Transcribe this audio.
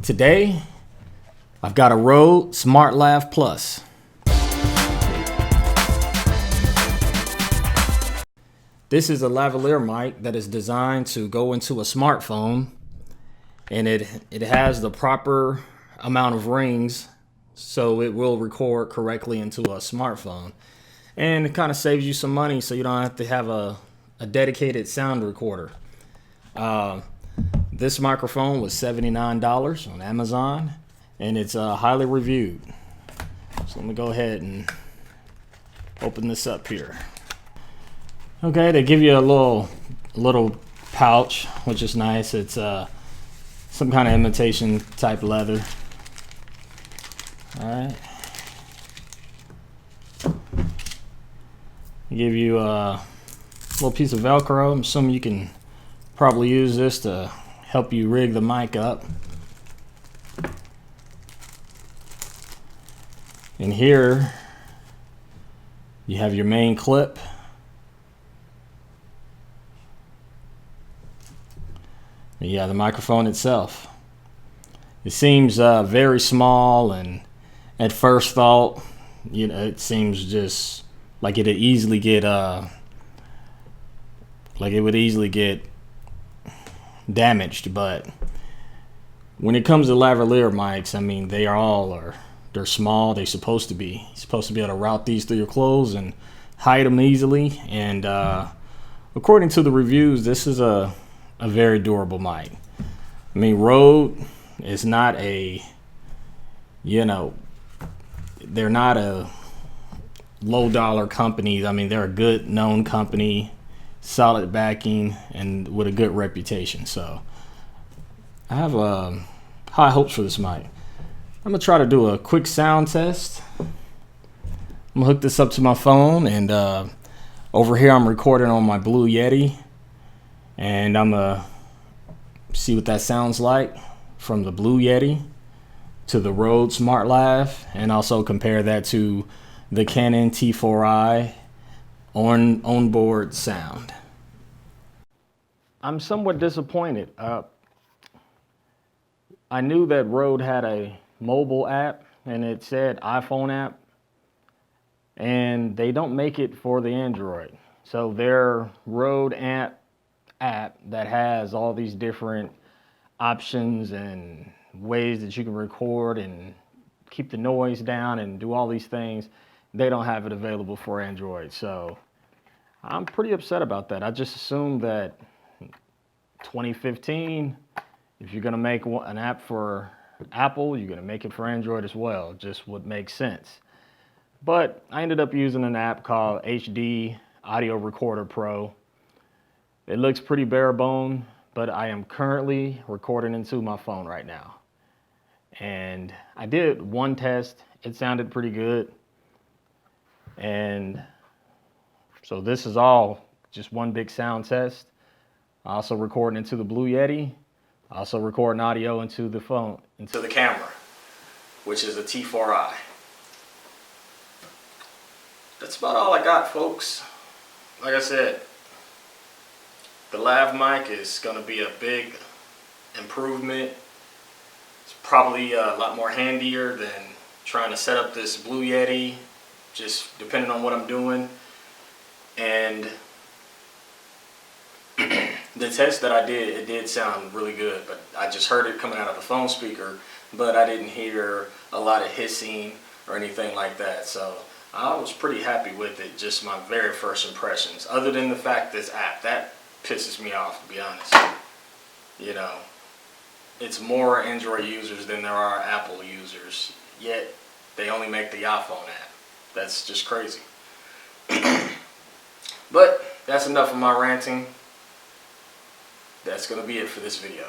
Today, I've got a Rode Smartlav Plus. This is a lavalier mic that is designed to go into a smartphone, and it has the proper amount of rings so it will record correctly into a smartphone. And it kind of saves you some money so you don't have to have a dedicated sound recorder. This microphone was $79 on Amazon, and it's highly reviewed. So let me go ahead and open this up here. Okay, they give you a little pouch, which is nice. It's some kind of imitation type leather. All right. They give you a little piece of Velcro. I'm assuming you can probably use this to help you rig the mic up. And here you have your main clip. And yeah, the microphone itself. It seems very small, and at first thought, you know, it seems just like it'd easily get damaged. But when it comes to lavalier mics, I mean, they're small. They're supposed to be. You're supposed to be able to route these through your clothes and hide them easily. And according to the reviews, this is a very durable mic. I mean, Rode is not a, they're not a low dollar company. I mean, they're a good known company, solid backing, and with a good reputation. So I have high hopes for this mic. I'm gonna try to do a quick sound test. I'm gonna hook this up to my phone, and over here I'm recording on my Blue Yeti, and I'm gonna see what that sounds like from the Blue Yeti to the Rode Smartlav, and also compare that to the Canon T4i onboard sound. I'm somewhat disappointed. I knew that Rode had a mobile app, and it said iPhone app, and they don't make it for the Android. So their Rode app that has all these different options and ways that you can record and keep the noise down and do all these things, they don't have it available for Android. So I'm pretty upset about that. I just assumed that 2015, if you're gonna make an app for Apple, you're gonna make it for Android as well. Just would make sense. But I ended up using an app called HD Audio Recorder Pro. It looks pretty bare bone, but I am currently recording into my phone right now. And I did one test. It sounded pretty good. And so this is all just one big sound test. Also recording into the Blue Yeti. Also recording audio into the phone, into the camera, which is a T4i. That's about all I got, folks. Like I said, the lav mic is going to be a big improvement. It's probably a lot more handier than trying to set up this Blue Yeti, just depending on what I'm doing. And the test that I did, it did sound really good, but I just heard it coming out of the phone speaker, but I didn't hear a lot of hissing or anything like that. So I was pretty happy with it, just my very first impressions. Other than the fact this app, that pisses me off, to be honest. You know, it's more Android users than there are Apple users, yet they only make the iPhone app. That's just crazy. But that's enough of my ranting. That's going to be it for this video.